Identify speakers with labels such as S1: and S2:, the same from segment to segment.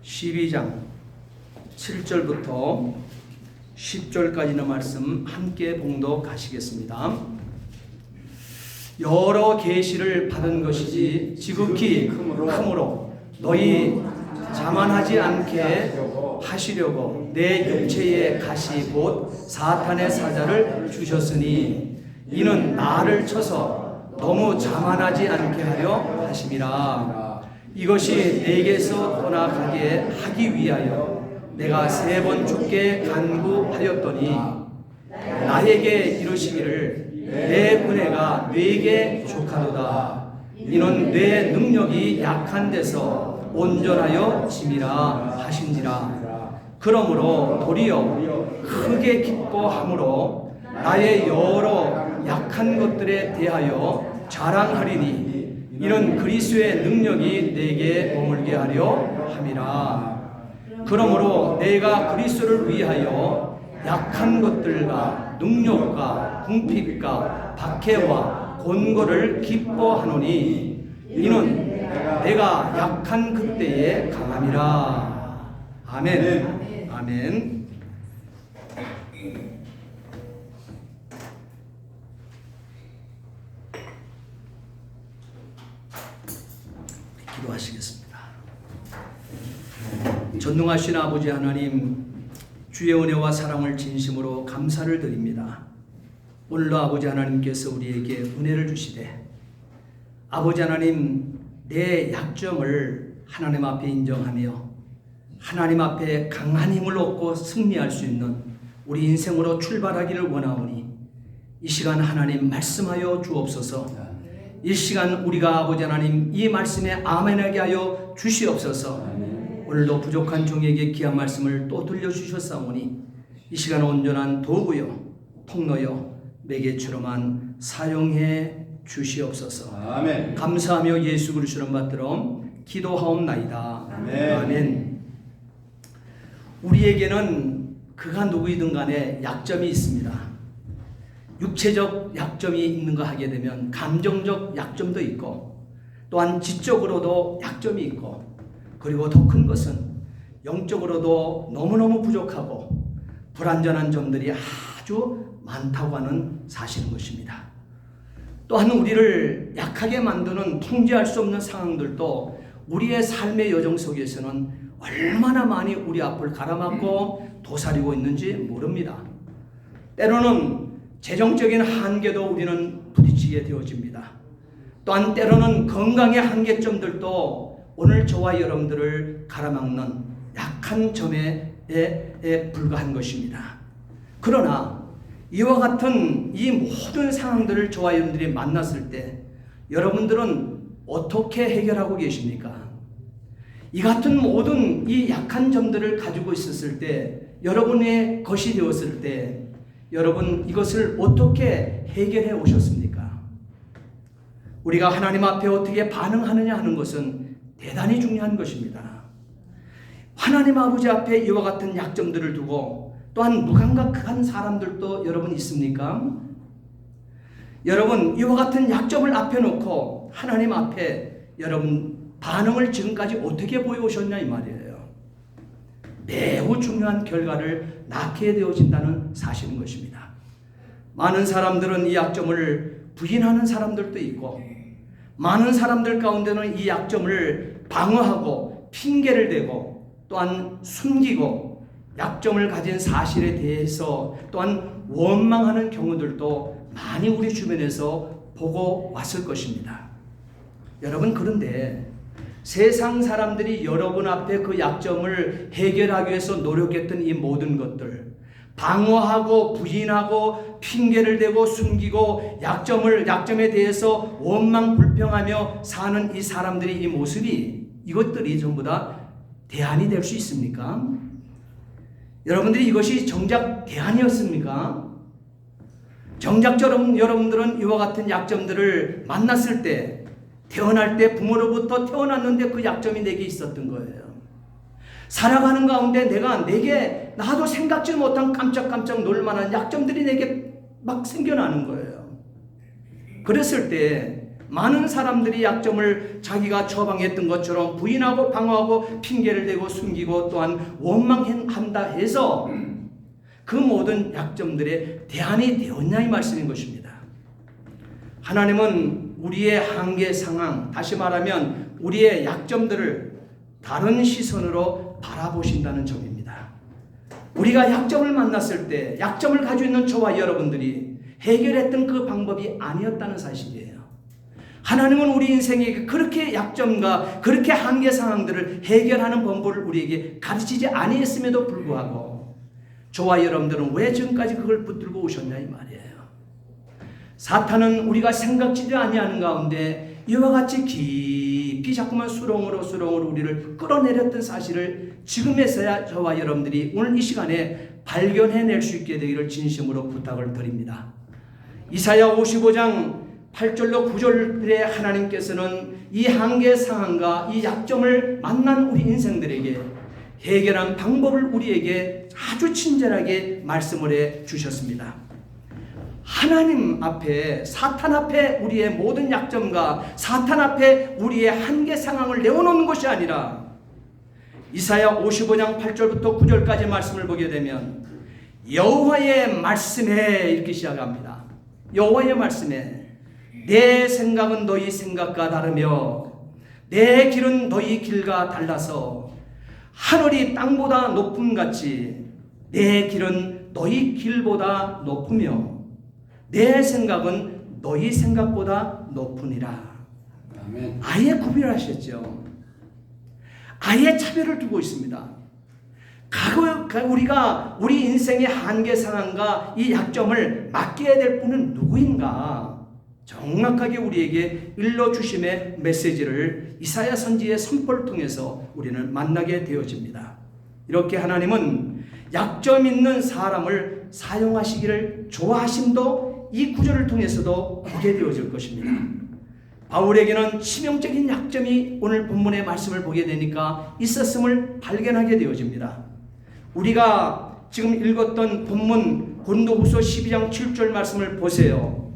S1: 12장 7절부터 10절까지의 말씀 함께 봉독하시겠습니다. 여러 계시를 받은 것이지 지극히 크므로 너희 자만하지 않게 하시려고 내 육체의 가시 곧 사탄의 사자를 주셨으니 이는 나를 쳐서 너무 자만하지 않게 하려 하심이라. 이것이 내게서 떠나가게 하기 위하여 내가 3번 주께 간구하였더니 나에게 이르시기를 내 은혜가 네게 족하도다. 이는 내 능력이 약한 데서 온전하여 짐이라 하신지라. 그러므로 도리어 크게 기뻐함으로 나의 여러 약한 것들에 대하여 자랑하리니 이는 그리스도의 능력이 내게 머물게 하려 함이라. 그러므로 내가 그리스도를 위하여 약한 것들과 능력과 궁핍과 박해와 곤고를 기뻐하노니 이는 내가 약한 그때에 강함이라. 아멘. 아멘. 기도하시겠습니다. 전능하신 아버지 하나님, 주의 은혜와 사랑을 진심으로 감사를 드립니다. 오늘도 아버지 하나님께서 우리에게 은혜를 주시되 아버지 하나님, 내 약점을 하나님 앞에 인정하며 하나님 앞에 강한 힘을 얻고 승리할 수 있는 우리 인생으로 출발하기를 원하오니 이 시간 하나님 말씀하여 주옵소서. 이 시간 우리가 아버지 하나님 이 말씀에 아멘하게 하여 주시옵소서. 오늘도 부족한 종에게 귀한 말씀을 또 들려주셨사오니 이 시간 온전한 도구요 통로요 매개체로만 사용해 주시옵소서.
S2: 아멘.
S1: 감사하며 예수 그리스도를 받들어 기도하옵나이다.
S2: 아멘.
S1: 아멘. 우리에게는 그가 누구이든 간에 약점이 있습니다. 육체적 약점이 있는가 하게 되면 감정적 약점도 있고 또한 지적으로도 약점이 있고 그리고 더 큰 것은 영적으로도 너무너무 부족하고 불완전한 점들이 아주 많다고 하는 사실인 것입니다. 또한 우리를 약하게 만드는 통제할 수 없는 상황들도 우리의 삶의 여정 속에서는 얼마나 많이 우리 앞을 가로막고 도사리고 있는지 모릅니다. 때로는 재정적인 한계도 우리는 부딪히게 되어집니다. 또한 때로는 건강의 한계점들도 오늘 저와 여러분들을 가로막는 약한 점에 불과한 것입니다. 그러나 이와 같은 이 모든 상황들을 저와 여러분들이 만났을 때 여러분들은 어떻게 해결하고 계십니까? 이 같은 모든 이 약한 점들을 가지고 있었을 때 여러분의 것이 되었을 때 여러분 이것을 어떻게 해결해 오셨습니까? 우리가 하나님 앞에 어떻게 반응하느냐 하는 것은 대단히 중요한 것입니다. 하나님 아버지 앞에 이와 같은 약점들을 두고 또한 무감각한 사람들도 여러분 있습니까? 여러분 이와 같은 약점을 앞에 놓고 하나님 앞에 여러분 반응을 지금까지 어떻게 보여오셨냐 이 말이에요. 매우 중요한 결과를 낳게 되어진다는 사실인 것입니다. 많은 사람들은 이 약점을 부인하는 사람들도 있고 많은 사람들 가운데는 이 약점을 방어하고 핑계를 대고 또한 숨기고 약점을 가진 사실에 대해서 또한 원망하는 경우들도 많이 우리 주변에서 보고 왔을 것입니다. 여러분 그런데 세상 사람들이 여러분 앞에 그 약점을 해결하기 위해서 노력했던 이 모든 것들 방어하고 부인하고 핑계를 대고 숨기고 약점에 대해서 원망 불평하며 사는 이 사람들의 이 모습이 이것들이 전부 다 대안이 될 수 있습니까? 여러분들이 이것이 정작 대안이었습니까? 정작처럼 여러분들은 이와 같은 약점들을 만났을 때 태어날 때 부모로부터 태어났는데 그 약점이 내게 있었던 거예요. 살아가는 가운데 나도 생각지 못한 깜짝깜짝 놀만한 약점들이 내게 막 생겨나는 거예요. 그랬을 때 많은 사람들이 약점을 자기가 처방했던 것처럼 부인하고 방어하고 핑계를 대고 숨기고 또한 원망한다 해서 그 모든 약점들의 대안이 되었냐 이 말씀인 것입니다. 하나님은 우리의 한계 상황, 다시 말하면 우리의 약점들을 다른 시선으로 바라보신다는 점입니다. 우리가 약점을 만났을 때 약점을 가지고 있는 저와 여러분들이 해결했던 그 방법이 아니었다는 사실이에요. 하나님은 우리 인생에 그렇게 약점과 그렇게 한계 상황들을 해결하는 방법을 우리에게 가르치지 아니했음에도 불구하고 저와 여러분들은 왜 지금까지 그걸 붙들고 오셨냐 이 말이에요. 사탄은 우리가 생각지도 아니하는 가운데 이와 같이 깊이 자꾸만 수렁으로 우리를 끌어내렸던 사실을 지금에서야 저와 여러분들이 오늘 이 시간에 발견해낼 수 있게 되기를 진심으로 부탁을 드립니다. 이사야 55장 8절로 9절에 하나님께서는 이 한계 상황과 이 약점을 만난 우리 인생들에게 해결한 방법을 우리에게 아주 친절하게 말씀을 해 주셨습니다. 하나님 앞에, 사탄 앞에 우리의 모든 약점과 사탄 앞에 우리의 한계 상황을 내어놓는 것이 아니라 이사야 55장 8절부터 9절까지 말씀을 보게 되면 여호와의 말씀에 이렇게 시작합니다. 여호와의 말씀에 내 생각은 너희 생각과 다르며 내 길은 너희 길과 달라서 하늘이 땅보다 높음같이 내 길은 너희 길보다 높으며 내 생각은 너희 생각보다 높으니라.
S2: 아멘.
S1: 아예 구별하셨죠. 아예 차별을 두고 있습니다. 우리가 우리 인생의 한계 상황과 이 약점을 맡겨야 될 분은 누구인가? 정확하게 우리에게 일러주심의 메시지를 이사야 선지의 선포를 통해서 우리는 만나게 되어집니다. 이렇게 하나님은 약점 있는 사람을 사용하시기를 좋아하심도 이 구절을 통해서도 보게 되어질 것입니다. 바울에게는 치명적인 약점이 오늘 본문의 말씀을 보게 되니까 있었음을 발견하게 되어집니다. 우리가 지금 읽었던 본문 고린도후서 12장 7절 말씀을 보세요.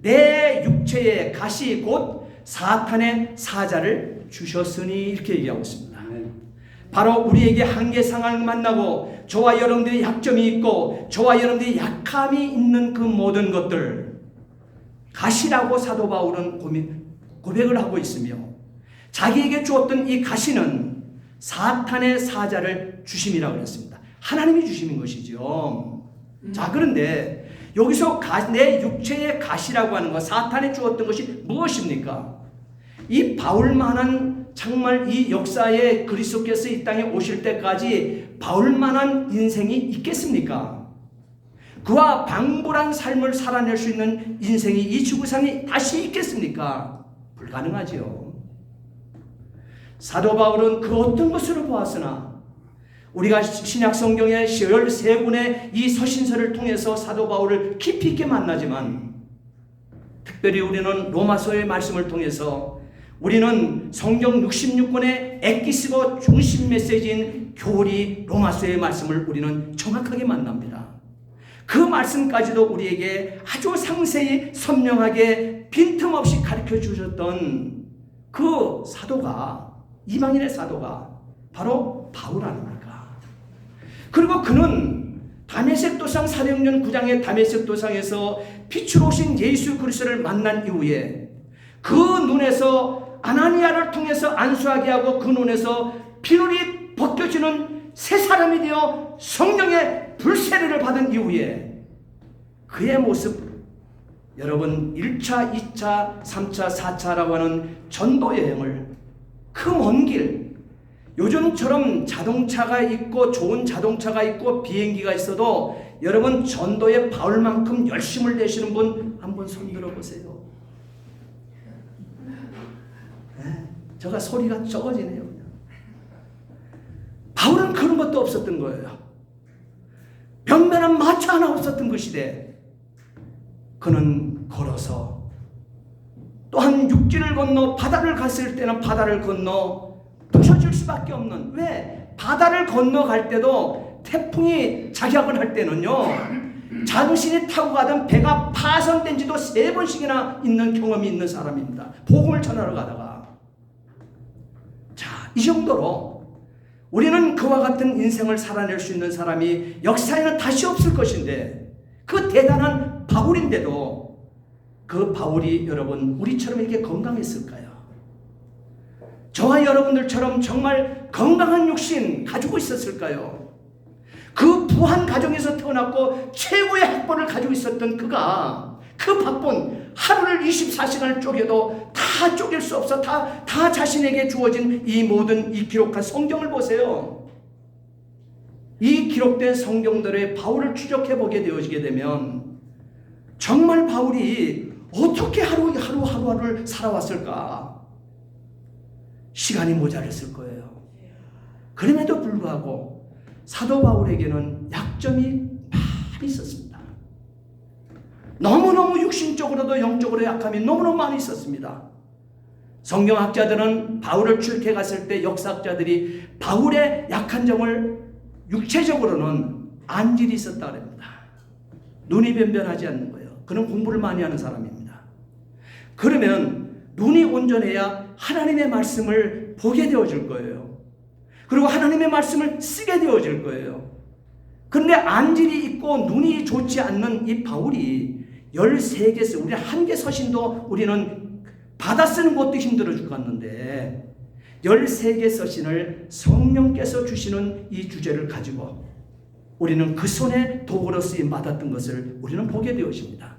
S1: 내 육체의 가시 곧 사탄의 사자를 주셨으니 이렇게 얘기하고 있습니다. 바로 우리에게 한계 상황을 만나고 저와 여러분들의 약점이 있고 저와 여러분들의 약함이 있는 그 모든 것들 가시라고 사도 바울은 고백을 하고 있으며 자기에게 주었던 이 가시는 사탄의 사자를 주심이라고 그랬습니다. 하나님이 주심인 것이죠. 자, 그런데 여기서 내 육체의 가시라고 하는 것, 사탄이 주었던 것이 무엇입니까? 이 바울만한 정말 이 역사에 그리스도께서 이 땅에 오실 때까지 바울만한 인생이 있겠습니까? 그와 방불한 삶을 살아낼 수 있는 인생이 이 지구상에 다시 있겠습니까? 불가능하지요. 사도 바울은 그 어떤 것으로 보았으나 우리가 신약 성경의 13군의 이 서신서를 통해서 사도 바울을 깊이 있게 만나지만 특별히 우리는 로마서의 말씀을 통해서 우리는 성경 66권의 엑기스고 중심 메시지인 교리 로마서의 말씀을 우리는 정확하게 만납니다. 그 말씀까지도 우리에게 아주 상세히 선명하게 빈틈없이 가르쳐 주셨던 그 사도가, 이방인의 사도가 바로 바울 아닙니까? 그리고 그는 다메섹 도상 사도행전 9장의 다메섹 도상에서 빛으로 오신 예수 그리스도를 만난 이후에 그 눈에서 아나니아를 통해서 안수하게 하고 그 눈에서 비늘이 벗겨지는 새 사람이 되어 성령의 불세례를 받은 이후에 그의 모습, 여러분 1차, 2차, 3차, 4차라고 하는 전도 여행을 그 먼 길, 요즘처럼 자동차가 있고 좋은 자동차가 있고 비행기가 있어도 여러분 전도에 바울만큼 열심을 내시는 분 한번 손들어 보세요. 제가 소리가 적어지네요. 바울은 그런 것도 없었던 거예요. 변변한 마차 하나 없었던 것이되 그는 걸어서 또한 육지를 건너 바다를 갔을 때는 바다를 건너 부서질 수밖에 없는, 왜? 바다를 건너갈 때도 태풍이 작약을 할 때는요 당신이 타고 가던 배가 파손된 지도 3번씩이나 있는 경험이 있는 사람입니다. 복음을 전하러 가다가. 자, 이 정도로 우리는 그와 같은 인생을 살아낼 수 있는 사람이 역사에는 다시 없을 것인데, 그 대단한 바울인데도 그 바울이 여러분 우리처럼 이렇게 건강했을까요? 저와 여러분들처럼 정말 건강한 육신 가지고 있었을까요? 그 부한 가정에서 태어났고 최고의 학벌을 가지고 있었던 그가 그 바쁜 하루를 24시간을 쪼개도 다 쪼갤 수 없어 다 자신에게 주어진 이 모든 이 기록한 성경을 보세요. 이 기록된 성경들의 바울을 추적해 보게 되어지게 되면 정말 바울이 어떻게 하루하루를 살아왔을까? 시간이 모자랐을 거예요. 그럼에도 불구하고 사도 바울에게는 약점이 많이 있었습니다. 너무너무 육신적으로도 영적으로 약함이 너무너무 많이 있었습니다. 성경학자들은 바울을 출애굽해 갔을 때 역사학자들이 바울의 약한 점을 육체적으로는 안질이 있었다고 합니다. 눈이 변변하지 않는 거예요. 그는 공부를 많이 하는 사람입니다. 그러면 눈이 온전해야 하나님의 말씀을 보게 되어질 거예요. 그리고 하나님의 말씀을 쓰게 되어질 거예요. 그런데 안질이 있고 눈이 좋지 않는 이 바울이 13개, 우리 한 개 서신도 우리는 받아 쓰는 것도 힘들어 죽겠는데 13개 서신을 성령께서 주시는 이 주제를 가지고 우리는 그 손에 도구로 쓰임 받았던 것을 우리는 보게 되어집니다.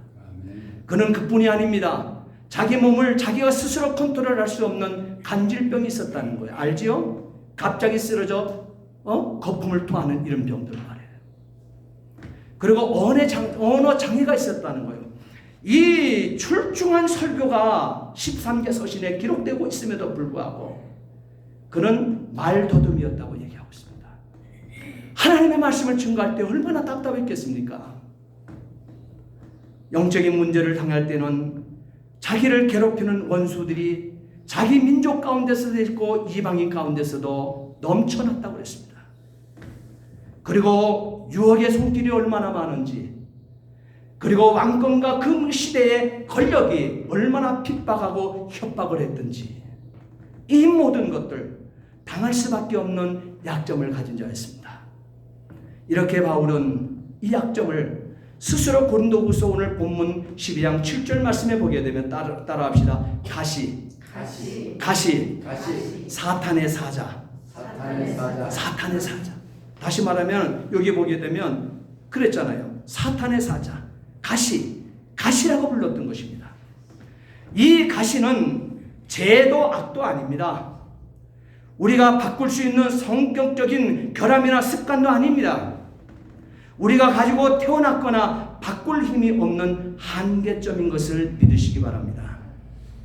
S1: 그는 그뿐이 아닙니다. 자기 몸을 자기가 스스로 컨트롤할 수 없는 간질병이 있었다는 거예요. 알지요? 갑자기 쓰러져 거품을 토하는 이런 병들 말이에요. 그리고 언어 장애가 있었다는 거예요. 이 출중한 설교가 13개 서신에 기록되고 있음에도 불구하고 그는 말더듬이었다고 얘기하고 있습니다. 하나님의 말씀을 증거할 때 얼마나 답답했겠습니까? 영적인 문제를 당할 때는 자기를 괴롭히는 원수들이 자기 민족 가운데서도 있고 이방인 가운데서도 넘쳐났다고 했습니다. 그리고 유혹의 손길이 얼마나 많은지, 그리고 왕권과 그 시대의 권력이 얼마나 핍박하고 협박을 했든지, 이 모든 것들 당할 수밖에 없는 약점을 가진 자였습니다. 이렇게 바울은 이 약점을 스스로 고린도후서 오늘 본문 12장 7절 말씀에 보게 되면 따라합시다. 가시. 사탄의 사자. 사탄의 사자. 다시 말하면 여기 보게 되면 그랬잖아요. 사탄의 사자. 가시라고 불렀던 것입니다. 이 가시는 죄도 악도 아닙니다. 우리가 바꿀 수 있는 성격적인 결함이나 습관도 아닙니다. 우리가 가지고 태어났거나 바꿀 힘이 없는 한계점인 것을 믿으시기 바랍니다.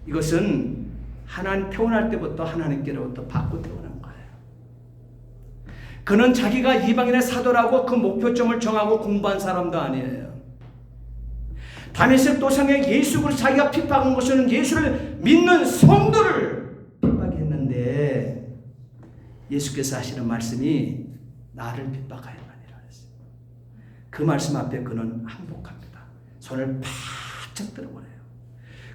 S1: 이것은 하나님 태어날 때부터 하나님께로부터 받고 태어난 거예요. 그는 자기가 이방인의 사도라고 그 목표점을 정하고 공부한 사람도 아니에요. 다메섹 도상에 예수 그리스도 자기가 핍박한 것은 예수를 믿는 성도를 핍박했는데 예수께서 하시는 말씀이 나를 핍박하였느니라 했어요. 그 말씀 앞에 그는 항복합니다. 손을 바짝 들어버려요.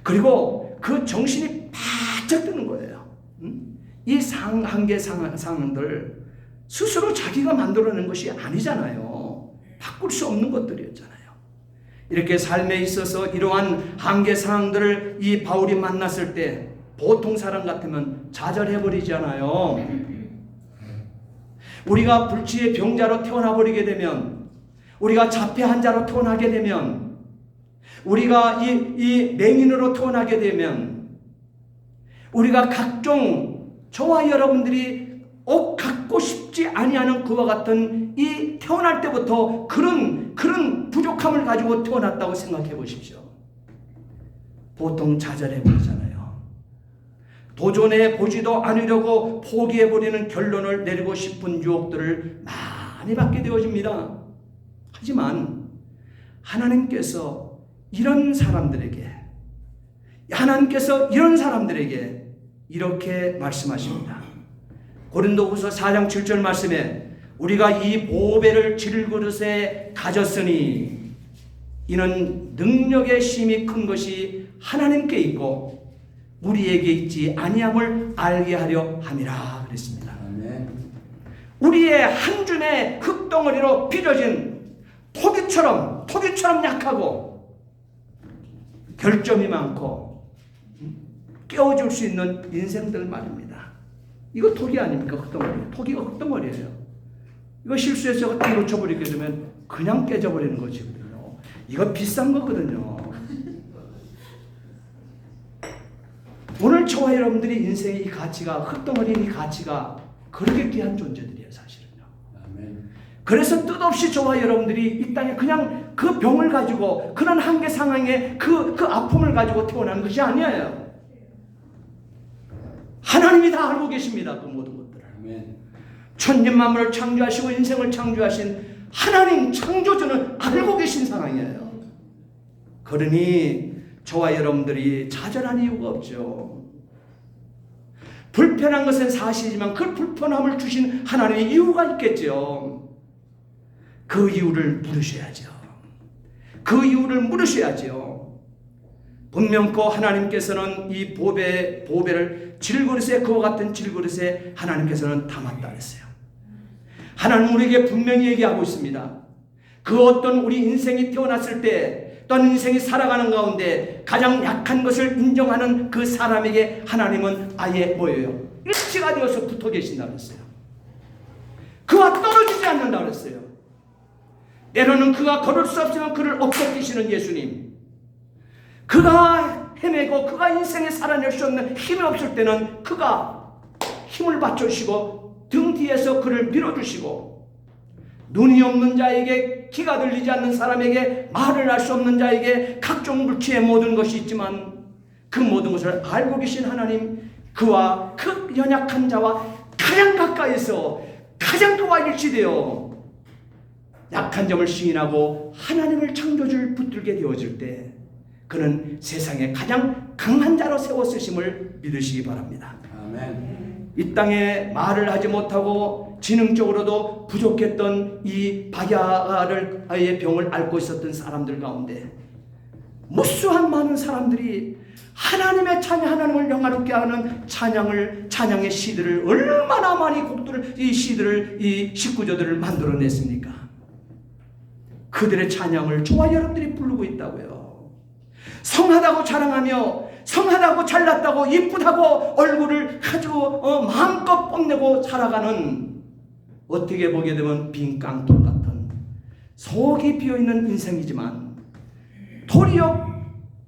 S1: 그리고 그 정신이 바짝 드는 거예요. 이 한계 상황들 스스로 자기가 만들어낸 것이 아니잖아요. 바꿀 수 없는 것들이었잖아요. 이렇게 삶에 있어서 이러한 한계 상황들을 이 바울이 만났을 때 보통 사람 같으면 좌절해버리잖아요. 우리가 불치의 병자로 태어나버리게 되면, 우리가 자폐한 자로 태어나게 되면, 우리가 이 맹인으로 태어나게 되면, 우리가 각종 저와 여러분들이 갖고 싶지 아니하는 그와 같은 이 태어날 때부터 그런 부족함을 가지고 태어났다고 생각해 보십시오. 보통 좌절해 버리잖아요. 도전해 보지도 않으려고 포기해 버리는 결론을 내리고 싶은 유혹들을 많이 받게 되어집니다. 하지만 하나님께서 이런 사람들에게 이렇게 말씀하십니다. 고린도후서 4장 7절 말씀에 우리가 이 보배를 질그릇에 가졌으니 이는 능력의 힘이 큰 것이 하나님께 있고 우리에게 있지 아니함을 알게 하려 함이라 그랬습니다.
S2: 아멘.
S1: 우리의 한 줌의 흙덩어리로 빚어진 토기처럼 약하고 결점이 많고 깨워줄 수 있는 인생들 말입니다. 이거 토기 아닙니까? 흙덩어리. 토기가 흙덩어리예요. 이거 실수해서 딱 놓쳐버리게 되면 그냥 깨져버리는 것이거든요. 이거 비싼 거거든요. 오늘 저와 여러분들이 인생의 이 가치가, 흙덩어리의 이 가치가 그렇게 귀한 존재들이에요, 사실은요.
S2: 아멘.
S1: 그래서 뜻없이 저와 여러분들이 이 땅에 그냥 그 병을 가지고 그런 한계 상황에 그 아픔을 가지고 태어나는 것이 아니에요. 하나님이 다 알고 계십니다. 그 모든 것들을.
S2: 아멘.
S1: 천년 만물을 창조하시고 인생을 창조하신 하나님 창조주는 알고 계신 상황이에요. 그러니 저와 여러분들이 좌절할 이유가 없죠. 불편한 것은 사실이지만 그 불편함을 주신 하나님의 이유가 있겠죠. 그 이유를 물으셔야죠. 그 이유를 물으셔야죠. 분명코 하나님께서는 이 보배를 질그릇에, 그와 같은 질그릇에 하나님께서는 담았다 그랬어요. 하나님 우리에게 분명히 얘기하고 있습니다. 그 어떤 우리 인생이 태어났을 때 또한 인생이 살아가는 가운데 가장 약한 것을 인정하는 그 사람에게 하나님은 아예 뭐예요? 일치가 되어서 붙어 계신다 그랬어요. 그와 떨어지지 않는다 그랬어요. 때로는 그가 걸을 수 없으면 그를 업고 계시는 예수님, 그가 헤매고 그가 인생에 살아낼 수 없는 힘이 없을 때는 그가 힘을 받쳐주시고 등 뒤에서 그를 밀어주시고, 눈이 없는 자에게, 귀가 들리지 않는 사람에게, 말을 할 수 없는 자에게 각종 물질의 모든 것이 있지만 그 모든 것을 알고 계신 하나님, 그와 그 연약한 자와 가장 가까이서 가장 그와 일치되어 약한 점을 시인하고 하나님을 창조주를 붙들게 되어질 때 그는 세상에 가장 강한 자로 세워 쓰심을 믿으시기 바랍니다.
S2: 아멘.
S1: 이 땅에 말을 하지 못하고 지능적으로도 부족했던 이 박야의 병을 앓고 있었던 사람들 가운데 무수한 많은 사람들이 하나님의 찬양, 하나님을 영화롭게 하는 찬양의 시들을 얼마나 많이 이 시들을, 이 식구조들을 만들어냈습니까? 그들의 찬양을 저와 여러분들이 부르고 있다고요. 성하다고 자랑하며, 성하다고 잘났다고 이쁘다고 얼굴을 아주 마음껏 뽐내고 살아가는, 어떻게 보게 되면 빈 깡통 같은 속이 비어있는 인생이지만 도리어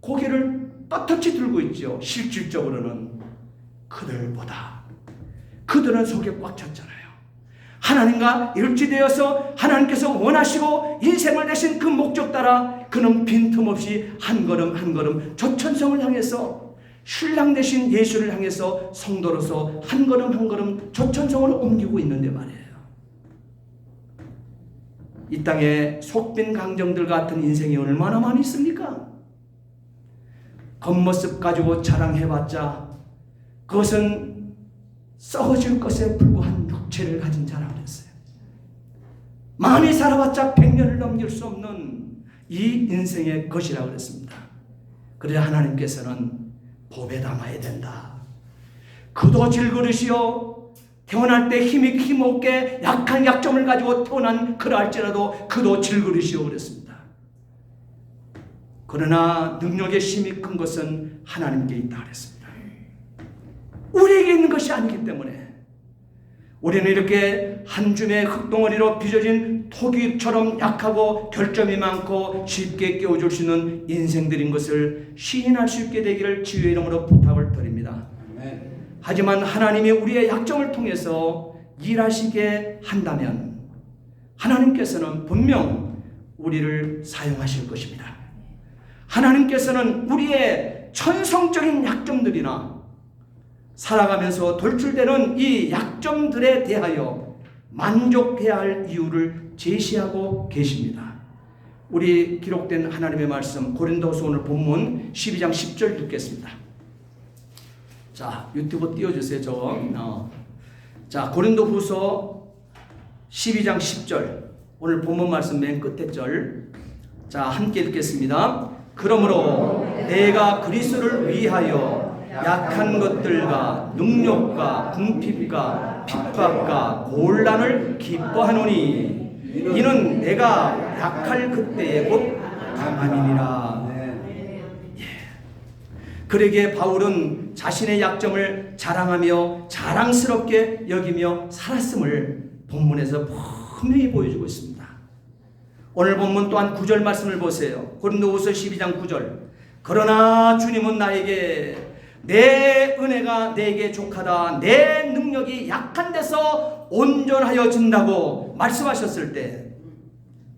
S1: 고개를 떳떳이 들고 있죠. 실질적으로는 그들은 속에 꽉 찼잖아요. 하나님과 일치되어서 하나님께서 원하시고 인생을 내신 그 목적 따라 그는 빈틈없이 한 걸음 한 걸음 조천성을 향해서, 신랑 되신 예수를 향해서 성도로서 한 걸음 한 걸음 조천성을 옮기고 있는데 말이에요. 이 땅에 속빈 강정들 같은 인생이 얼마나 많이 있습니까? 겉모습 가지고 자랑해봤자 그것은 썩어질 것에 불과한 육체를 가진 자라 그랬어요. 많이 살아봤자 100년을 넘길 수 없는 이 인생의 것이라 그랬습니다. 그래야 하나님께서는 보배 담아야 된다. 그도 질그릇이요, 태어날 때 힘없게 약한 약점을 가지고 태어난 그럴지라도 그도 질그릇이요 그랬습니다. 그러나 능력의 힘이 큰 것은 하나님께 있다 그랬습니다. 우리에게 있는 것이 아니기 때문에 우리는 이렇게 한 줌의 흙덩어리로 빚어진 토기처럼 약하고 결점이 많고 쉽게 깨워줄 수 있는 인생들인 것을 시인할 수 있게 되기를 주의 이름으로 부탁을 드립니다.
S2: 아멘.
S1: 하지만 하나님이 우리의 약점을 통해서 일하시게 한다면 하나님께서는 분명 우리를 사용하실 것입니다. 하나님께서는 우리의 천성적인 약점들이나 살아가면서 돌출되는 이 약점들에 대하여 만족해야 할 이유를 제시하고 계십니다. 우리 기록된 하나님의 말씀 고린도후서 오늘 본문 12장 10절 읽겠습니다. 자, 유튜브 띄워주세요. 저거. 자, 고린도후서 12장 10절, 오늘 본문 말씀 맨 끝에 절. 자, 함께 읽겠습니다. 그러므로 내가 그리스도를 위하여 약한 것들과 능력과 궁핍과 핍박과 곤란을 기뻐하노니 이는 내가 약할 그때에 곧 강함이니라. 그러기에 바울은 자신의 약점을 자랑하며 자랑스럽게 여기며 살았음을 본문에서 분명히 보여주고 있습니다. 오늘 본문 또한 9절 말씀을 보세요. 고린도후서 12장 9절. 그러나 주님은 나에게 내 은혜가 내게 족하다, 내 능력이 약한 데서 온전하여 준다고 말씀하셨을 때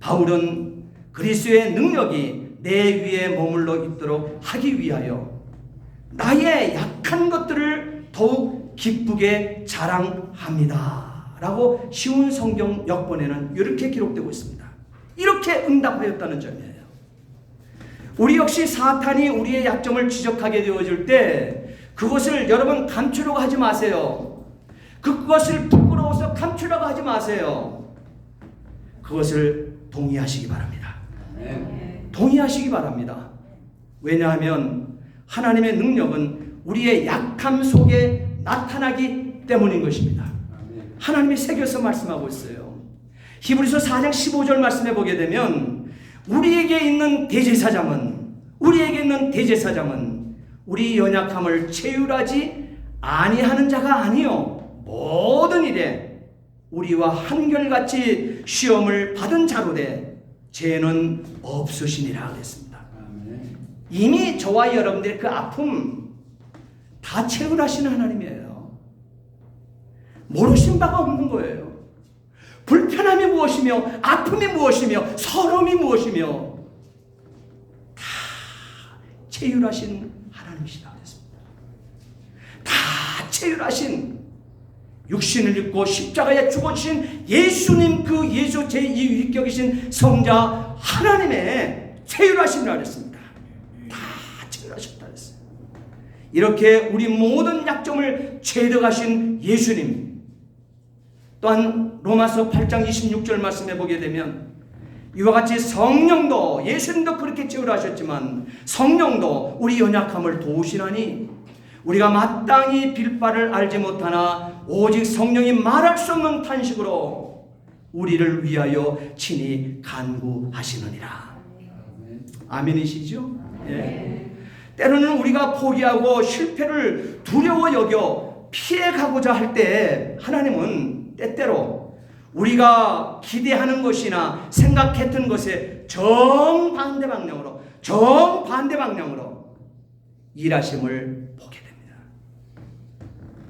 S1: 바울은 그리스도의 능력이 내 위에 머물러 있도록 하기 위하여 나의 약한 것들을 더욱 기쁘게 자랑합니다 라고 쉬운 성경 역본에는 이렇게 기록되고 있습니다. 이렇게 응답하였다는 점이에요. 우리 역시 사탄이 우리의 약점을 지적하게 되어질 때 그것을 여러분 감추려고 하지 마세요. 그것을 부끄러워서 감추려고 하지 마세요. 그것을 동의하시기 바랍니다. 동의하시기 바랍니다. 왜냐하면 하나님의 능력은 우리의 약함 속에 나타나기 때문인 것입니다. 하나님이 새겨서 말씀하고 있어요. 히브리서 4장 15절 말씀해 보게 되면 우리에게 있는 대제사장은 우리 연약함을 체휼하지 아니하는 자가 아니요 모든 일에 우리와 한결같이 시험을 받은 자로되 죄는 없으시니라 그랬습니다. 이미 저와 여러분들의 그 아픔 다 체휼하시는 하나님이에요. 모르신 바가 없는 거예요. 불편함이 무엇이며 아픔이 무엇이며 서러움이 무엇이며 다 체휼하신 하나님이시다 그랬습니다. 다 체휼하신 육신을 입고 십자가에 죽어주신 예수님, 그 예수 제2위격이신 성자 하나님의 체휼하심이라 그랬습니다. 다 체휼하셨다 그랬어요. 이렇게 우리 모든 약점을 체득하신 예수님, 또한 로마서 8장 26절 말씀해 보게 되면 이와 같이 성령도, 예수님도 그렇게 체휼하셨지만 성령도 우리 연약함을 도우시나니 우리가 마땅히 빌 바를 알지 못하나 오직 성령이 말할 수 없는 탄식으로 우리를 위하여 친히 간구하시느니라. 아멘이시죠? 예. 때로는 우리가 포기하고 실패를 두려워 여겨 피해가고자 할 때 하나님은 때때로 우리가 기대하는 것이나 생각했던 것에 정반대 방향으로 일하심을 보게 됩니다.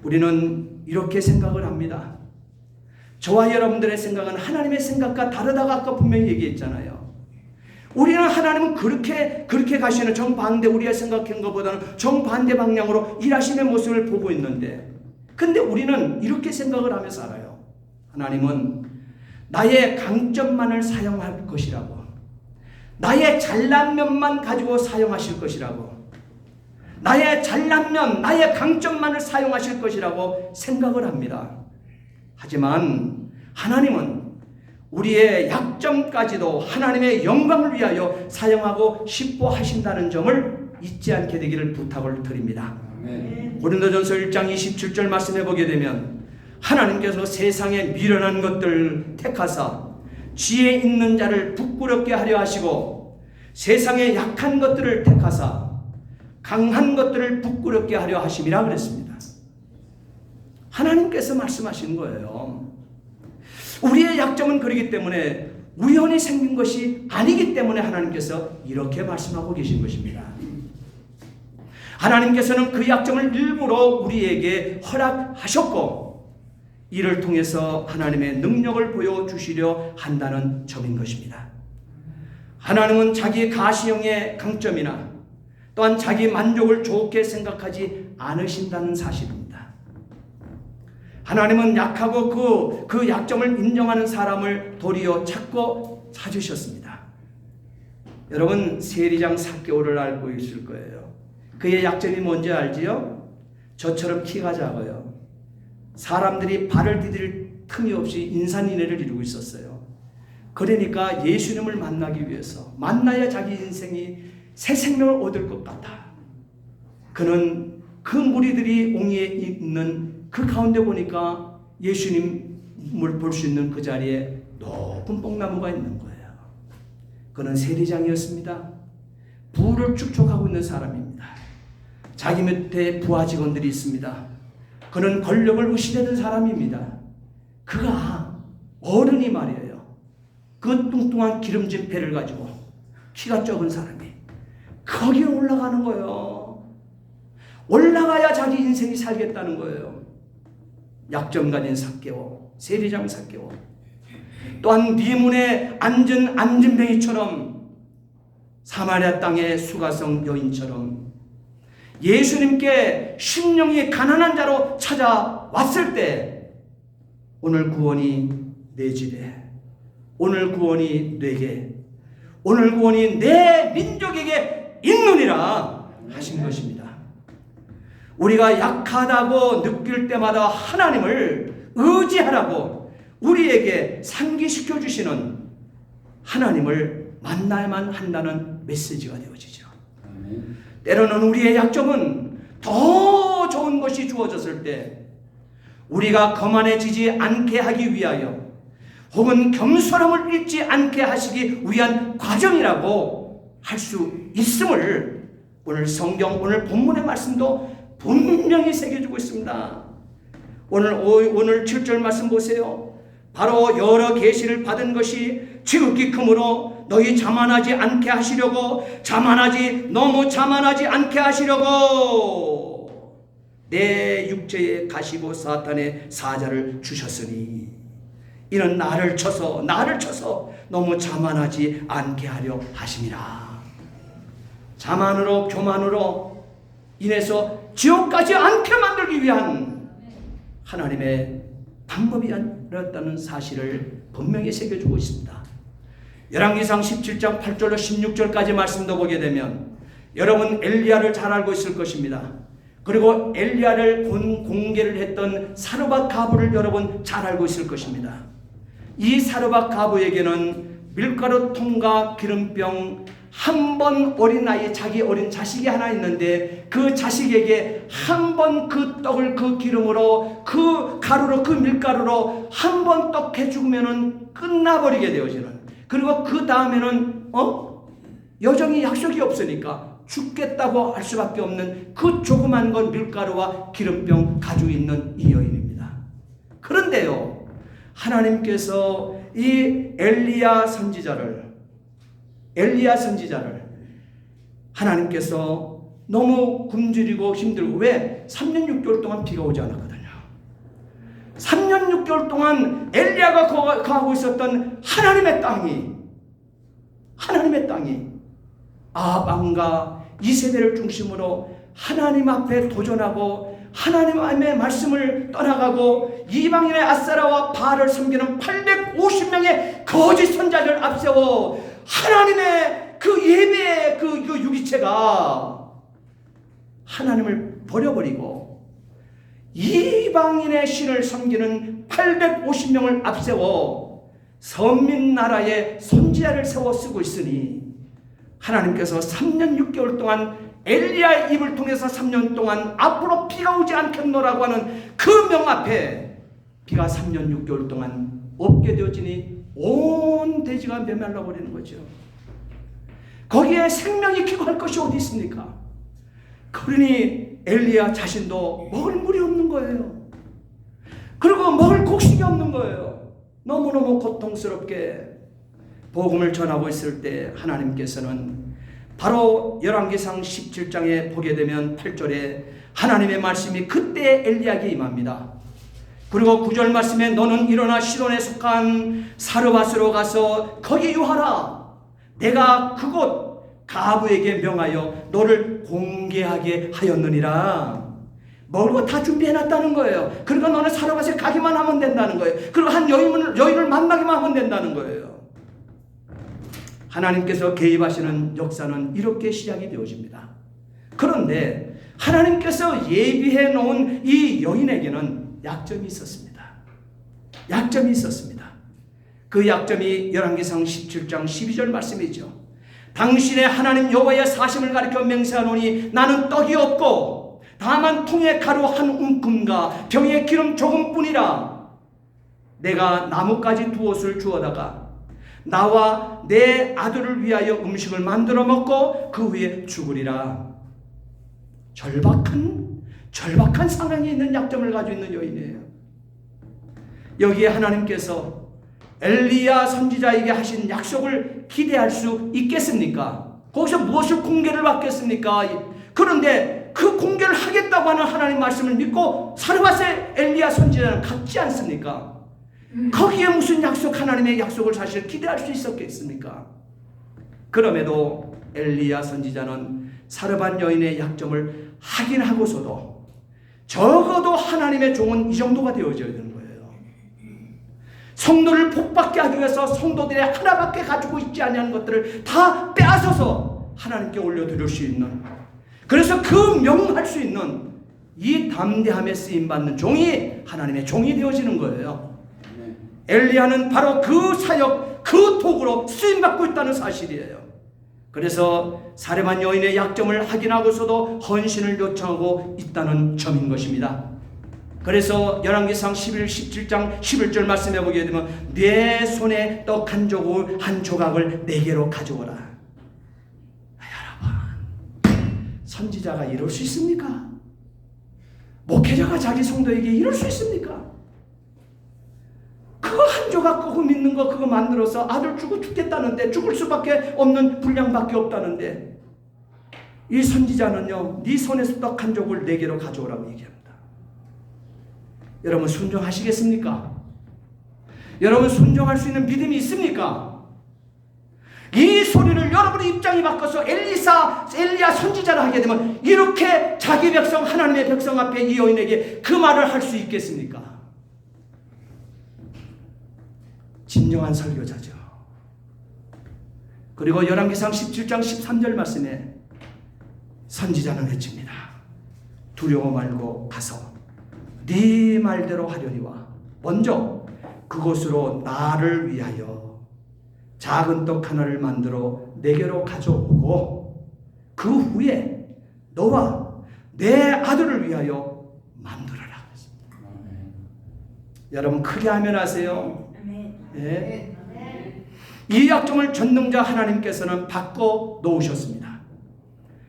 S1: 우리는 이렇게 생각을 합니다. 저와 여러분들의 생각은 하나님의 생각과 다르다고 아까 분명히 얘기했잖아요. 우리는 하나님은 그렇게 가시는 정반대, 우리가 생각한 것보다는 정반대 방향으로 일하심의 모습을 보고 있는데, 근데 우리는 이렇게 생각을 하며 살아요. 하나님은 나의 강점만을 사용할 것이라고, 나의 잘난 면만 가지고 사용하실 것이라고, 나의 잘난 면, 나의 강점만을 사용하실 것이라고 생각을 합니다. 하지만 하나님은 우리의 약점까지도 하나님의 영광을 위하여 사용하고 싶어 하신다는 점을 잊지 않게 되기를 부탁을 드립니다. 고린도전서 1장 27절 말씀해 보게 되면 하나님께서 세상에 미련한 것들 택하사 지혜 있는 자를 부끄럽게 하려 하시고 세상에 약한 것들을 택하사 강한 것들을 부끄럽게 하려 하심이라 그랬습니다. 하나님께서 말씀하신 거예요. 우리의 약점은 그렇기 때문에 우연히 생긴 것이 아니기 때문에 하나님께서 이렇게 말씀하고 계신 것입니다. 하나님께서는 그 약점을 일부러 우리에게 허락하셨고 이를 통해서 하나님의 능력을 보여주시려 한다는 점인 것입니다. 하나님은 자기 가시형의 강점이나 또한 자기 만족을 좋게 생각하지 않으신다는 사실입니다. 하나님은 약하고 그 약점을 인정하는 사람을 도리어 찾고 찾으셨습니다. 여러분 세리장 삭개오를 알고 있을 거예요. 그의 약점이 뭔지 알지요? 저처럼 키가 작아요. 사람들이 발을 디딜 틈이 없이 인산인해를 이루고 있었어요. 그러니까 예수님을 만나기 위해서 만나야 자기 인생이 새 생명을 얻을 것 같아. 그는 그 무리들이 옹이에 있는 그 가운데 보니까 예수님을 볼 수 있는 그 자리에 높은 뽕나무가 있는 거예요. 그는 세리장이었습니다. 부를 축적하고 있는 사람입니다. 자기 밑에 부하 직원들이 있습니다. 그는 권력을 의식하는 사람입니다. 그가 어른이 말이에요. 그 뚱뚱한 기름진 배를 가지고 키가 적은 사람이 거기에 올라가는 거예요. 올라가야 자기 인생이 살겠다는 거예요. 약점 가진 삭개오, 세리장 삭개오, 또한 네 문에 앉은 안진뱅이처럼 사마리아 땅의 수가성 여인처럼 예수님께 심령이 가난한 자로 찾아왔을 때 오늘 구원이 내 집에, 오늘 구원이 내게, 오늘 구원이 내 민족에게 있느니라 하신 것입니다. 우리가 약하다고 느낄 때마다 하나님을 의지하라고 우리에게 상기시켜 주시는 하나님을 만나야만 한다는 메시지가 되어지죠. 때로는 우리의 약점은 더 좋은 것이 주어졌을 때 우리가 거만해지지 않게 하기 위하여 혹은 겸손함을 잃지 않게 하시기 위한 과정이라고 할 수 있음을 오늘 성경, 오늘 본문의 말씀도 분명히 새겨주고 있습니다. 오늘 7절 말씀 보세요. 바로 여러 계시를 받은 것이 지극히 크므로 너희 자만하지 않게 하시려고, 너무 자만하지 않게 하시려고 내 육체에 가시고 사탄의 사자를 주셨으니 이는 나를 쳐서 너무 자만하지 않게 하려 하심이라. 자만으로 교만으로 인해서 지옥까지 않게 만들기 위한 하나님의 방법이 아니었다는 사실을 분명히 새겨주고 있습니다. 열왕기상 17장 8절로 16절까지 말씀도 보게 되면 여러분 엘리야를 잘 알고 있을 것입니다. 그리고 엘리야를 공개를 했던 사르밧 가부를 여러분 잘 알고 있을 것입니다. 이 사르밧 가부에게는 밀가루 통과 기름병 한 번 어린 나이에 자기 어린 자식이 하나 있는데 그 자식에게 한 번 그 떡을 그 기름으로 그 가루로 그 밀가루로 한 번 떡 해주면은 끝나버리게 되어지는, 그리고 그 다음에는 여정이 약속이 없으니까 죽겠다고 할 수밖에 없는 그 조그만 건 밀가루와 기름병 가지고 있는 이 여인입니다. 그런데요, 하나님께서 이 엘리야 선지자를 하나님께서 너무 굶주리고 힘들고, 왜? 3년 6개월 동안 비가 오지 않았거든요. 3년 6개월 동안 엘리야가 거하고 있었던 하나님의 땅이 아합과 이세벨을 중심으로 하나님 앞에 도전하고 하나님의 말씀을 떠나가고 이방인의 아세라와 바알을 섬기는 850명의 거짓 선자를 앞세워 하나님의 그 예배의 그 유기체가 하나님을 버려버리고 이방인의 신을 섬기는 850명을 앞세워 선민나라의 선지자를 세워 쓰고 있으니 하나님께서 3년 6개월 동안 엘리야의 입을 통해서 3년 동안 앞으로 비가 오지 않겠노라고 하는 그 명 앞에 비가 3년 6개월 동안 없게 되어지니 온 대지가 메말라 버리는 거죠. 거기에 생명이 기거할 것이 어디 있습니까? 그러니 엘리야 자신도 먹을 물이 없는 거예요. 그리고 먹을 곡식이 없는 거예요. 너무너무 고통스럽게 복음을 전하고 있을 때 하나님께서는 바로 열왕기상 17장에 보게 되면 8절에 하나님의 말씀이 그때 엘리야에게 임합니다. 그리고 9절 말씀에 너는 일어나 시돈에 속한 사르밧으로 가서 거기 유하라. 내가 그곳 가부에게 명하여 너를 공개하게 하였느니라. 먹을 거 다 준비해놨다는 거예요. 그러니까 너는 사르밧에 가기만 하면 된다는 거예요. 그리고 한 여인을 만나기만 하면 된다는 거예요. 하나님께서 개입하시는 역사는 이렇게 시작이 되어집니다. 그런데 하나님께서 예비해 놓은 이 여인에게는 약점이 있었습니다. 그 약점이 열왕기상 17장 12절 말씀이죠. 당신의 하나님 여호와의 사심을 가리켜 맹세하노니 나는 떡이 없고 다만 통에 가루 한 움큼과 병에 기름 조금뿐이라. 내가 나뭇가지 2옷을 주어다가 나와 내 아들을 위하여 음식을 만들어 먹고 그 후에 죽으리라. 절박한 상황에 있는 약점을 가지고 있는 여인이에요. 여기에 하나님께서 엘리야 선지자에게 하신 약속을 기대할 수 있겠습니까? 거기서 무엇을 공개를 받겠습니까? 그런데 그 공개를 하겠다고 하는 하나님 말씀을 믿고 사르밧의 엘리야 선지자는 갔지 않습니까? 거기에 무슨 약속, 하나님의 약속을 사실 기대할 수 있었겠습니까? 그럼에도 엘리야 선지자는 사르밧 여인의 약점을 확인하고서도 적어도 하나님의 종은 이 정도가 되어져야 되는 거예요. 성도를 복받게 하기 위해서 성도들의 하나밖에 가지고 있지 아니하는 것들을 다 빼앗아서 하나님께 올려드릴 수 있는, 그래서 그 명할 수 있는 이 담대함에 쓰임받는 종이 하나님의 종이 되어지는 거예요. 엘리야는 바로 그 사역, 그 도구로 쓰임받고 있다는 사실이에요. 그래서 사르밧 여인의 약점을 확인하고서도 헌신을 요청하고 있다는 점인 것입니다. 그래서 열왕기상 17장 11절 말씀해 보게 되면 내 손에 떡 한 조각을 내게로 가져오라. 여러분, 선지자가 이럴 수 있습니까? 목회자가 자기 성도에게 이럴 수 있습니까? 그거 한 조각 그거 믿는 거 그거 만들어서 아들 주고 죽겠다는데, 죽을 수밖에 없는 분량밖에 없다는데, 이 선지자는요 네 손에서 떡 한 조각을 내게로 가져오라고 얘기합니다. 여러분 순종하시겠습니까? 여러분 순종할 수 있는 믿음이 있습니까? 이 소리를 여러분의 입장이 바꿔서 엘리야 선지자를 하게 되면 이렇게 자기 백성, 하나님의 백성 앞에 이 여인에게 그 말을 할 수 있겠습니까? 진정한 설교자죠. 그리고 열왕기상 17장 13절 말씀에 선지자는 외칩니다. 두려워 말고 가서 네 말대로 하려니와 먼저 그곳으로 나를 위하여 작은 떡 하나를 만들어 내게로 가져오고 그 후에 너와 내 아들을 위하여 만들어라. 여러분 크게 아멘하세요. 예. 이 약점을 전능자 하나님께서는 바꿔 놓으셨습니다.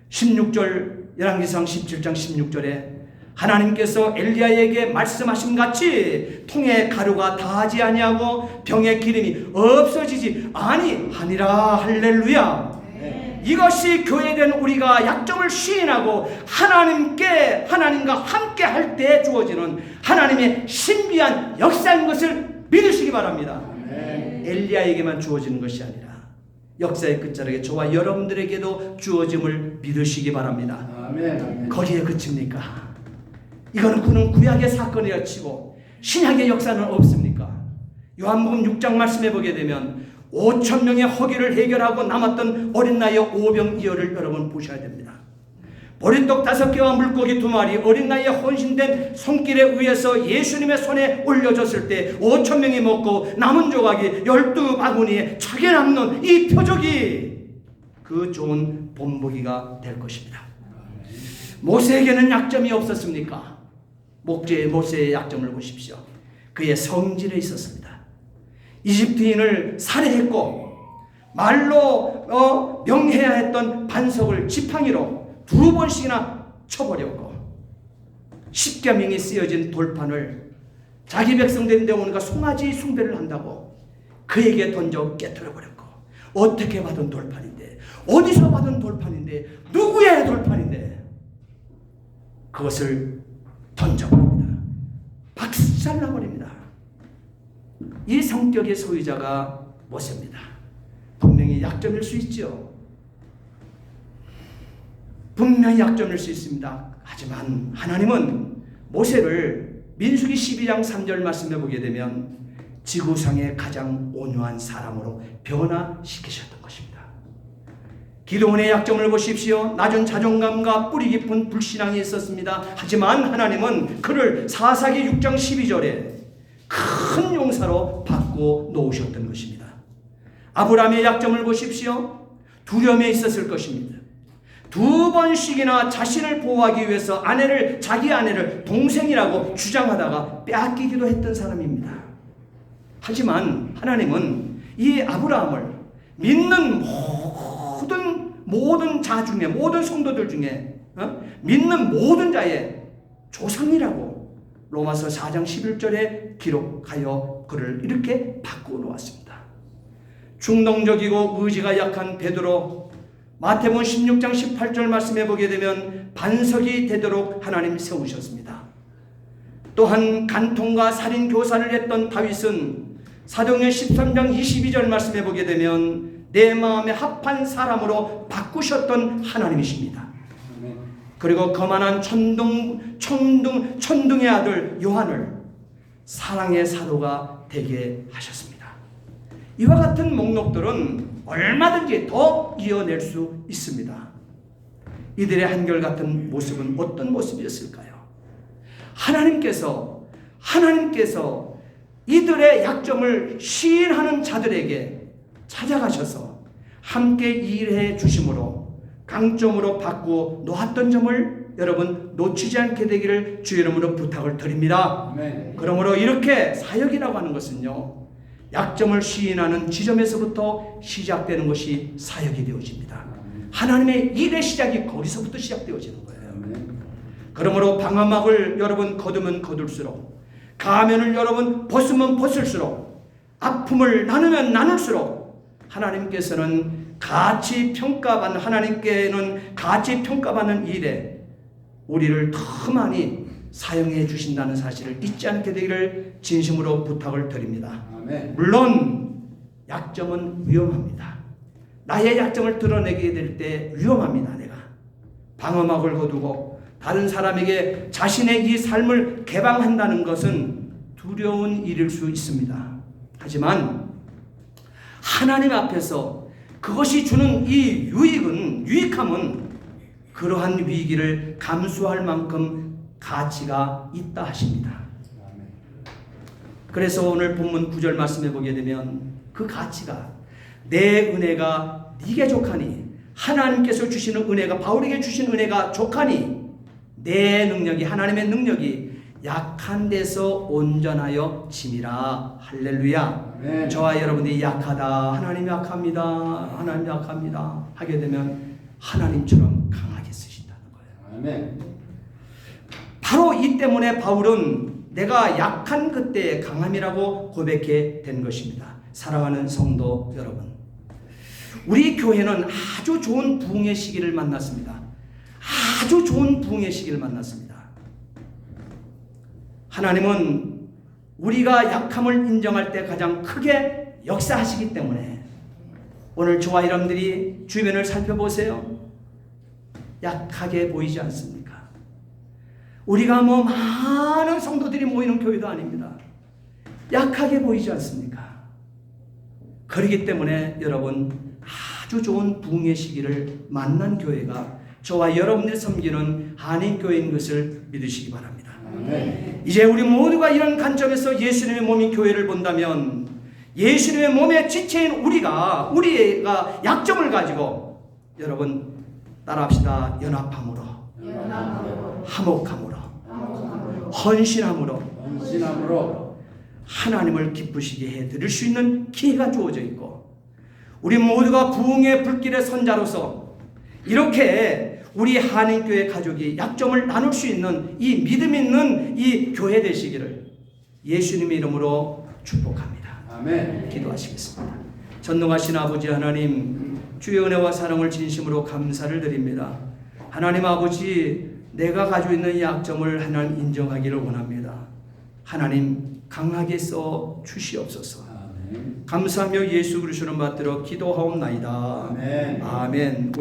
S1: 16절 열왕기상 17장 16절에 하나님께서 엘리야에게 말씀하신 같이 통에 가루가 다하지 아니하고 병에 기름이 없어지지 아니하니라. 할렐루야. 이것이 교회된 우리가 약점을 시인하고 하나님과 함께 할 때 주어지는 하나님의 신비한 역사인 것을 믿으시기 바랍니다. 엘리야에게만 주어지는 것이 아니라 역사의 끝자락에 저와 여러분들에게도 주어짐을 믿으시기 바랍니다.
S2: 아멘.
S1: 거기에 그칩니까? 이거는 구약의 사건이라 치고 신약의 역사는 없습니까? 요한복음 6장 말씀해 보게 되면 5,000명의 허기를 해결하고 남았던 어린 나이의 오병이어를 여러분 보셔야 됩니다. 보리떡 5개와 물고기 2마리, 어린 나이에 헌신된 손길에 의해서 예수님의 손에 올려졌을 때 5,000명이 먹고 남은 조각이 12바구니에 차게 남는 이 표적이 그 좋은 본보기가 될 것입니다. 모세에게는 약점이 없었습니까? 모세의 약점을 보십시오. 그의 성질에 있었습니다. 이집트인을 살해했고 말로 명해야 했던 반석을 지팡이로 2번씩이나 쳐버렸고 십계명이 쓰여진 돌판을 자기 백성들인 데 오니까 송아지 숭배를 한다고 그에게 던져 깨뜨려버렸고, 어떻게 받은 돌판인데, 어디서 받은 돌판인데, 누구의 돌판인데 그것을 던져버립니다. 박살나버립니다. 이 성격의 소유자가 모세입니다. 분명히 약점일 수 있죠. 분명히 약점일 수 있습니다. 하지만 하나님은 모세를 민수기 12장 3절 말씀해 보게 되면 지구상의 가장 온유한 사람으로 변화시키셨던 것입니다. 기드온의 약점을 보십시오. 낮은 자존감과 뿌리 깊은 불신앙이 있었습니다. 하지만 하나님은 그를 사사기 6장 12절에 큰 용사로 바꾸셨습니다. 바꾸어 놓으셨던 것입니다. 아브라함의 약점을 보십시오. 두려움에 있었을 것입니다. 2번씩이나 자신을 보호하기 위해서 자기 아내를 동생이라고 주장하다가 빼앗기기도 했던 사람입니다. 하지만 하나님은 이 아브라함을 믿는 모든 자 중에, 모든 성도들 중에 믿는 모든 자의 조상이라고 로마서 4장 11절에 기록하여 그를 이렇게 바꾸어 놓았습니다. 충동적이고 의지가 약한 베드로, 마태복음 16장 18절 말씀해 보게 되면 반석이 되도록 하나님 세우셨습니다. 또한 간통과 살인 교사를 했던 다윗은 사도행전 13장 22절 말씀해 보게 되면 내 마음에 합한 사람으로 바꾸셨던 하나님이십니다. 그리고 거만한 천둥의 아들 요한을 사랑의 사도가 되게 하셨습니다. 이와 같은 목록들은 얼마든지 더 이어낼 수 있습니다. 이들의 한결같은 모습은 어떤 모습이었을까요? 하나님께서 이들의 약점을 시인하는 자들에게 찾아가셔서 함께 일해 주심으로 강점으로 바꾸어 놓았던 점을 여러분 놓치지 않게 되기를 주의 이름으로 부탁을 드립니다.
S2: 네.
S1: 그러므로 이렇게 사역이라고 하는 것은요, 약점을 시인하는 지점에서부터 시작되는 것이 사역이 되어집니다. 하나님의 일의 시작이 거기서부터 시작되어지는 거예요. 그러므로 방어막을 여러분 거두면 거둘수록, 가면을 여러분 벗으면 벗을수록, 아픔을 나누면 나눌수록 하나님께서는 하나님께는 가치 평가받는 일에 우리를 더 많이 사용해 주신다는 사실을 잊지 않게 되기를 진심으로 부탁을 드립니다.
S2: 아멘.
S1: 물론 약점은 위험합니다. 나의 약점을 드러내게 될 때 위험합니다. 내가 방어막을 거두고 다른 사람에게 자신의 이 삶을 개방한다는 것은 두려운 일일 수 있습니다. 하지만 하나님 앞에서 그것이 주는 이 유익함은 그러한 위기를 감수할 만큼 가치가 있다 하십니다. 그래서 오늘 본문 9절 말씀해 보게 되면 그 가치가, 내 은혜가 네게 족하니, 하나님께서 주시는 은혜가, 바울에게 주신 은혜가 족하니 내 능력이, 하나님의 능력이 약한 데서 온전하여 짐이라. 할렐루야.
S2: 네.
S1: 저와 여러분이 약하다, 하나님 약합니다, 하나님 약합니다 하게 되면 하나님처럼 강하게 쓰신다는 거예요.
S2: 아멘.
S1: 바로 이 때문에 바울은 내가 약한 그때의 강함이라고 고백해 된 것입니다. 사랑하는 성도 여러분, 우리 교회는 아주 좋은 부흥의 시기를 만났습니다. 아주 좋은 부흥의 시기를 만났습니다. 하나님은 우리가 약함을 인정할 때 가장 크게 역사하시기 때문에 오늘 저와 여러분들이 주변을 살펴보세요. 약하게 보이지 않습니까? 우리가 많은 성도들이 모이는 교회도 아닙니다. 약하게 보이지 않습니까? 그렇기 때문에 여러분, 아주 좋은 부흥의 시기를 만난 교회가 저와 여러분들이 섬기는 한인교회인 것을 믿으시기 바랍니다.
S2: 네.
S1: 이제 우리 모두가 이런 관점에서 예수님의 몸인 교회를 본다면, 예수님의 몸의 지체인 우리가 약점을 가지고 여러분 따라합시다. 연합함으로, 화목함으로, 헌신함으로 하나님을 기쁘시게 해드릴 수 있는 기회가 주어져 있고, 우리 모두가 부흥의 불길의 선자로서 이렇게 우리 한인교회 가족이 약점을 나눌 수 있는 이 믿음 있는 이 교회 되시기를 예수님의 이름으로 축복합니다.
S2: 아멘.
S1: 기도하시겠습니다. 전능하신 아버지 하나님, 주의 은혜와 사랑을 진심으로 감사를 드립니다. 하나님 아버지, 내가 가지고 있는 약점을 하나님 인정하기를 원합니다. 하나님 강하게 써 주시옵소서.
S2: 아멘.
S1: 감사하며 예수 그리스도를 받들어 기도하옵나이다.
S2: 아멘.
S1: 아멘.